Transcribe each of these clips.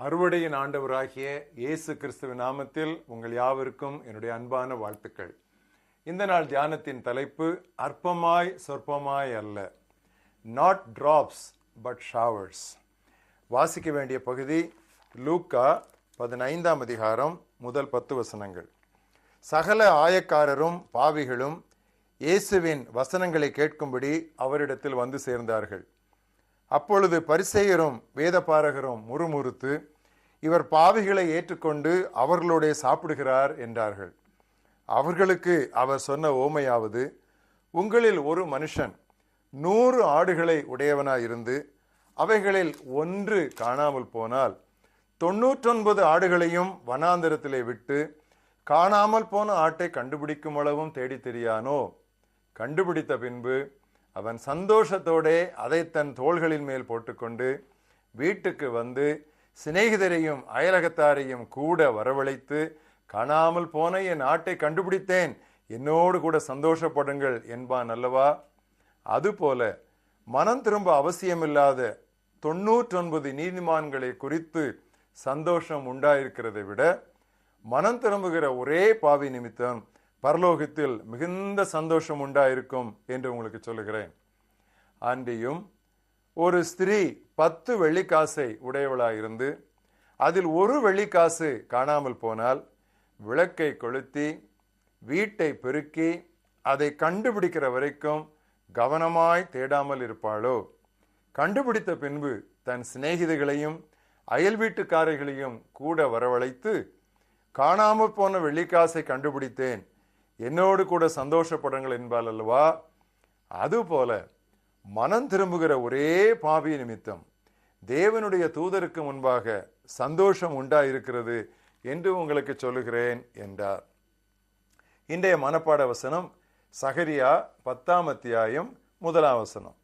அறுவடையின் ஆண்டவராகிய இயேசு கிறிஸ்துவின் நாமத்தில் உங்கள் யாவருக்கும் என்னுடைய அன்பான வாழ்த்துக்கள். இந்த நாள் தியானத்தின் தலைப்பு அற்பமாய் சொற்பமாய் அல்ல, நாட் டிராப்ஸ் பட் ஷவர்ஸ். வாசிக்க வேண்டிய பகுதி லூக்கா 15ஆம் அதிகாரம் முதல் 10 வசனங்கள். சகல ஆயக்காரரும் பாவிகளும் இயேசுவின் வசனங்களை கேட்கும்படி அவரிடத்தில் வந்து சேர்ந்தார்கள். அப்பொழுது பரிசேயரும் வேதபாரகரும் முறுமுறுத்து, இவர் பாவிகளை ஏற்றுக்கொண்டு அவர்களோட சாப்பிடுகிறார் என்றார்கள். அவர்களுக்கு அவர் சொன்ன ஓமையாவது, உங்களில் ஒரு மனுஷன் 100 ஆடுகளை உடையவனாயிருந்து அவைகளில் ஒன்று காணாமல் போனால் 99 ஆடுகளையும் வனாந்தரத்திலே விட்டு காணாமல் போன ஆட்டை கண்டுபிடிக்கும் அளவும் தேடி தெரியானோ? கண்டுபிடித்த பின்பு அவன் சந்தோஷத்தோட அதை தன் தோள்களின் மேல் போட்டுக்கொண்டு வீட்டுக்கு வந்து சிநேகிதரையும் அயலகத்தாரையும் கூட வரவழைத்து, காணாமல் போன என் ஆட்டை கண்டுபிடித்தேன், என்னோடு கூட சந்தோஷப்படுங்கள் என்பான் அல்லவா? அதுபோல மனம் திரும்ப அவசியமில்லாத 99 நீதிமான்களை குறித்து சந்தோஷம் உண்டாயிருக்கிறதை விட மனம் திரும்புகிற ஒரே பாவி நிமித்தம் பரலோகத்தில் மிகுந்த சந்தோஷம் உண்டாயிருக்கும் என்று உங்களுக்கு சொல்லுகிறேன். அன்றியும் ஒரு ஸ்திரீ 10 வெள்ளிக்காசை உடையவளாயிருந்து அதில் ஒரு வெள்ளிக்காசு காணாமல் போனால் விளக்கை கொளுத்தி வீட்டை பெருக்கி அதை கண்டுபிடிக்கிற வரைக்கும் கவனமாய் தேடாமல் இருப்பாளோ? கண்டுபிடித்த பின்பு தன் சிநேகிதிகளையும் அயல் வீட்டுக்காரர்களையும் கூட வரவழைத்து, காணாமல் போன வெள்ளிக்காசை கண்டுபிடித்தேன், என்னோடு கூட சந்தோஷப்படுங்கள் என்பாள் அல்லவா? அதுபோல மனம் திரும்புகிற ஒரே பாவி நிமித்தம் தேவனுடைய தூதருக்கு முன்பாக சந்தோஷம் உண்டாயிருக்கிறது என்று உங்களுக்கு சொல்லுகிறேன் என்றார். இன்றைய மனப்பாட வசனம் சகரியா 10ஆம் அத்தியாயம் 1ஆம் வசனம்.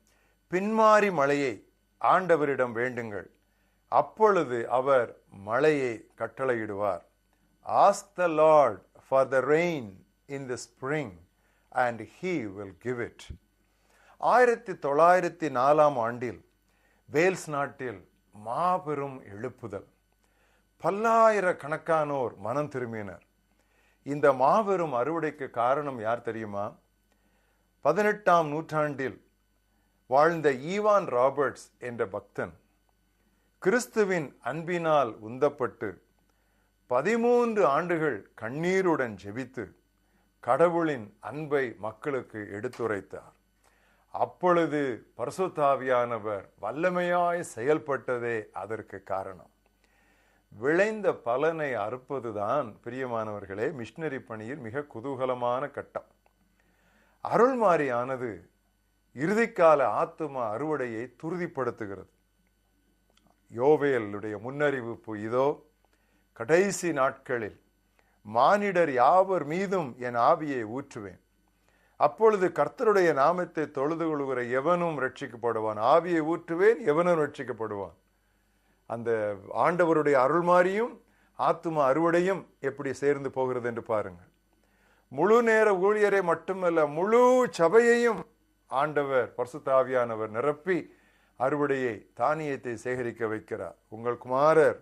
பின்மாறி மழையை ஆண்டவரிடம் வேண்டுங்கள், அப்பொழுது அவர் மழையை கட்டளையிடுவார். Ask the Lord for the rain in the spring and he will give it. 1904ஆம் ஆண்டில் வேல்ஸ் நாட்டில் மாபெரும் எழுப்புதல். பல்லாயிரக்கணக்கானோர் மனம் திரும்பினர். இந்த மாபெரும் அறுவடைக்கு காரணம் யார் தெரியுமா? 18ஆம் நூற்றாண்டில் வாழ்ந்த ஈவான் ராபர்ட்ஸ் என்ற பக்தன் கிறிஸ்துவின் அன்பினால் உந்தப்பட்டு 13 ஆண்டுகள் கண்ணீருடன் ஜெபித்து கடவுளின் அன்பை மக்களுக்கு எடுத்துரைத்தார். அப்பொழுது பரிசுத்த ஆவியானவர் வல்லமையாய் செயல்பட்டதே அதற்கு காரணம். விளைந்த பலனை அறுப்பதுதான் பிரியமானவர்களே மிஷனரி பணியில் மிக குதூகலமான கட்டம். அருள்மாரியானது இறுதிக்கால ஆத்தும அறுவடையை துரிதப்படுத்துகிறது. யோவேலுடைய முன்னறிவிப்பு இதோ, கடைசி நாட்களில் மானிடர் யாவர் மீதும் என் ஆவியை ஊற்றுவேன், அப்பொழுது கர்த்தருடைய நாமத்தை தொழுது கொள்கிற எவனும் ரட்சிக்கப்படுவான். ஆவியை ஊற்றுவேன், எவனும் ரட்சிக்கப்படுவான். அந்த ஆண்டவருடைய அருள்மாரியும் ஆத்தும அறுவடையும் எப்படி சேர்ந்து போகிறது என்று பாருங்கள். முழு நேர ஊழியரை மட்டுமல்ல, முழு சபையையும் ஆண்டவர் பரிசுத்த ஆவியானவர் நிரப்பி அறுவடையை தானியத்தை சேகரிக்க வைக்கிறார். உங்கள் குமாரர்,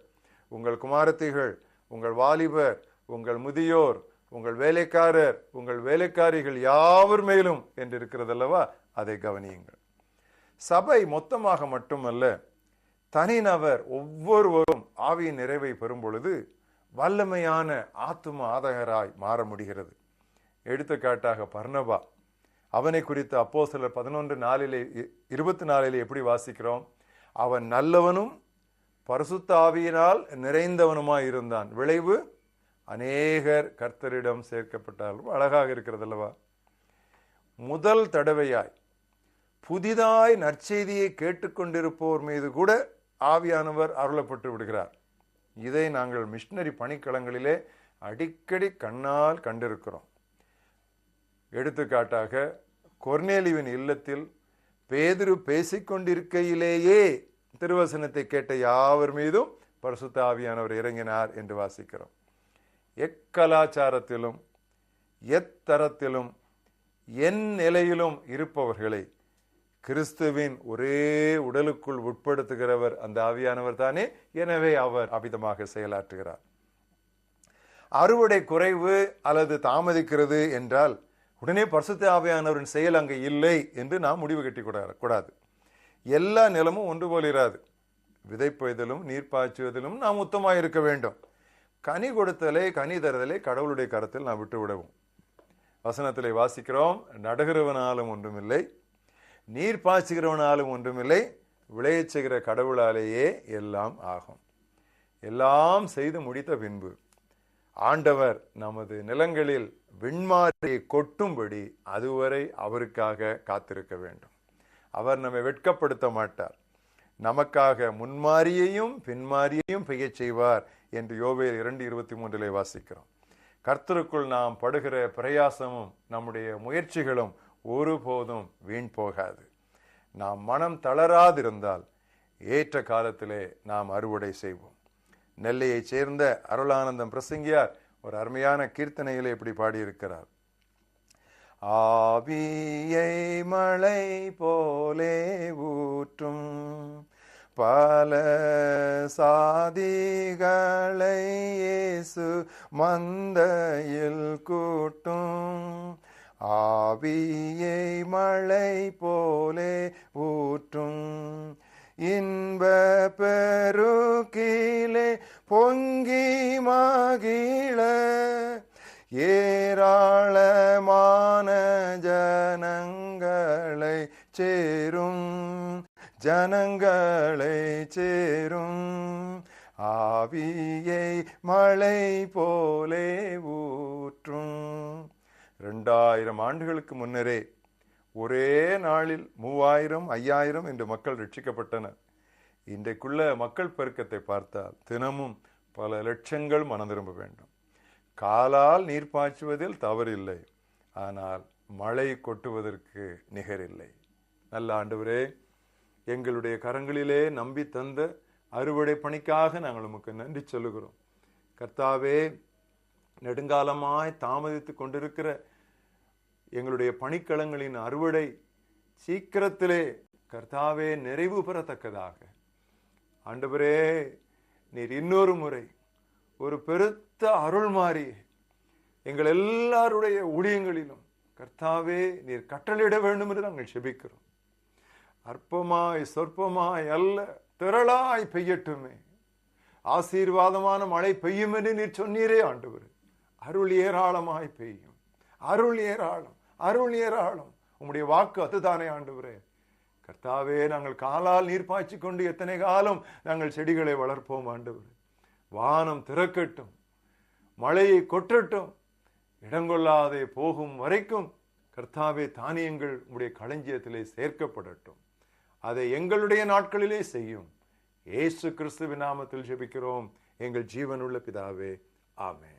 உங்கள் குமாரத்திகள், உங்கள் வாலிபர், உங்கள் முதியோர், உங்கள் வேலைக்காரர், உங்கள் வேலைக்காரிகள் யாவர் மேலும் என்று இருக்கிறதல்லவா, அதை கவனியுங்கள். சபை மொத்தமாக மட்டுமல்ல, தனிநபர் ஒவ்வொருவரும் ஆவியின் நிறைவை பெறும் பொழுது வல்லமையான ஆத்தும ஆதகராய் மாற முடிகிறது. எடுத்துக்காட்டாக பர்னபா, அவனை குறித்து அப்போஸ்தலர் 11:24 எப்படி வாசிக்கிறோம்? அவன் நல்லவனும் பரிசுத்த ஆவியினால் நிறைந்தவனுமாய் இருந்தான், விளைவு அநேகர் கர்த்தரிடம் சேர்க்கப்பட்டாலும். அழகாக இருக்கிறது அல்லவா? முதல் தடவையாய் புதிதாய் நற்செய்தியை கேட்டுக்கொண்டிருப்போர் மீது கூட ஆவியானவர் அருளப்பட்டு விடுகிறார். இதை நாங்கள் மிஷனரி பணிக்களங்களிலே அடிக்கடி கண்ணால் கண்டிருக்கிறோம். எடுத்துக்காட்டாக கொர்நேலியுவின் இல்லத்தில் பேதுரு பேசிக்கொண்டிருக்கையிலேயே திருவசனத்தை கேட்ட யாவர் மீதும் பரிசுத்த ஆவியானவர் இறங்கினார் என்று வாசிக்கிறோம். எக்கலாச்சாரத்திலும் எத்தரத்திலும் என் நிலையிலும் இருப்பவர்களை கிறிஸ்துவின் ஒரே உடலுக்குள் உட்படுத்துகிறவர் அந்த ஆவியானவர் தானே. எனவே அவர் அபிதமாக செயலாற்றுகிறார். அறுவடை குறைவு அல்லது தாமதிக்கிறது என்றால் உடனே பரிசுத்த ஆவியானவரின் செயல் அங்கே இல்லை என்று நாம் முடிவு கட்டி கூடாது. எல்லா நிலமும் ஒன்று போல் இராது. விதைப்பதிலும் நீர் பாய்ச்சுவதிலும் நாம் உத்தமாக இருக்க வேண்டும். கனி கொடுத்தலை கனி தருதலை கடவுளுடைய கரத்தில் நாம் விட்டு விடவும். வசனத்திலே வாசிக்கிறோம், நடுகிறவனாலும் ஒன்றுமில்லை, நீர் பாய்ச்சுகிறவனாலும் ஒன்றுமில்லை, விளையச் செய்கிற கடவுளாலேயே எல்லாம் ஆகும். எல்லாம் செய்து முடித்த பின்பு ஆண்டவர் நமது நிலங்களில் விண்மாரியை கொட்டும்படி அதுவரை அவருக்காக காத்திருக்க வேண்டும். அவர் நம்மை வெட்கப்படுத்த மாட்டார். நமக்காக முன்மாரியையும் பின்மாரியையும் பெய்யச் செய்வார் என்று யோவேல் 2:23 வாசிக்கிறோம். கர்த்தருக்குள் நாம் படுகிற பிரயாசமும் நம்முடைய முயற்சிகளும் ஒருபோதும் வீண் போகாது. நாம் மனம் தளராதிருந்தால் ஏற்ற காலத்திலே நாம் அறுவடை செய்வோம். நெல்லையைச் சேர்ந்த அருளானந்தம் பிரசங்கியார் ஒரு அருமையான கீர்த்தனையிலே இப்படி பாடியிருக்கிறார். ஆவியை மழை போலே ஊற்றும் பல சாதிகளை இயேசு மந்தையில் கூட்டும். ஆவியை மழை போலே ஊற்றும் இன்ப பெருக்கிலே பொங்கி மகிழ ஏராளமான ஜனங்களை சேரும். ஆவியை மழை போலே ஊற்றும். 2000 ஆண்டுகளுக்கு முன்னரே ஒரே நாளில் 3000, 5000 என்று மக்கள் ரட்சிக்கப்பட்டனர். இன்றைக்குள்ள மக்கள் பெருக்கத்தை பார்த்தால் தினமும் பல லட்சங்கள் மனம் திரும்ப வேண்டும். காலால் நீர் பாய்ச்சுவதில் தவறில்லை, ஆனால் மழை கொட்டுவதற்கு நிகரில்லை. நல்ல ஆண்டவரே, எங்களுடைய கரங்களிலே நம்பி தந்த அறுவடை பணிக்காக நாங்கள் உமக்கு நன்றி சொல்லுகிறோம். கர்த்தாவே, நெடுங்காலமாய் தாமதித்து கொண்டிருக்கிற எங்களுடைய பணிக்களங்களின் அறுவடை சீக்கிரத்திலே கர்த்தாவே நிறைவு பெறத்தக்கதாக ஆண்டவரே, நீர் இன்னொரு முறை ஒரு பெருத்த அருள் மாறி எங்கள் எல்லாருடைய ஊழியங்களிலும் கர்த்தாவே நீர் கட்டளையிட வேண்டும் என்று நாங்கள் செபிக்கிறோம். அற்பமாய் சொற்பமாய் அல்ல, திரளாய் பெய்யட்டுமே. ஆசீர்வாதமான மழை பெய்யும் என்று நீர் சொன்னீரே ஆண்டவர். அருள் ஏராளமாய் பெய்யும். அருள் ஏராளம், அருள் ஏராளம். உம்முடைய வாக்கு அதுதானே ஆண்டவரே. கர்த்தாவே, நாங்கள் காலால் நீர் பாய்ச்சி கொண்டு எத்தனை காலம் நாங்கள் செடிகளை வளர்ப்போம் ஆண்டவரே. வானம் திறக்கட்டும், மழையை கொட்டட்டும், இடங்கொள்ளாதே போகும் வரைக்கும் கர்த்தாவே தானியங்கள் உம்முடைய களஞ்சியத்திலே சேர்க்கப்படட்டும். அதை எங்களுடைய நாட்களிலே செய்யும். இயேசு கிறிஸ்துவின் நாமத்தில் ஜெபிக்கிறோம் எங்கள் ஜீவனுள்ள பிதாவே, ஆமென்.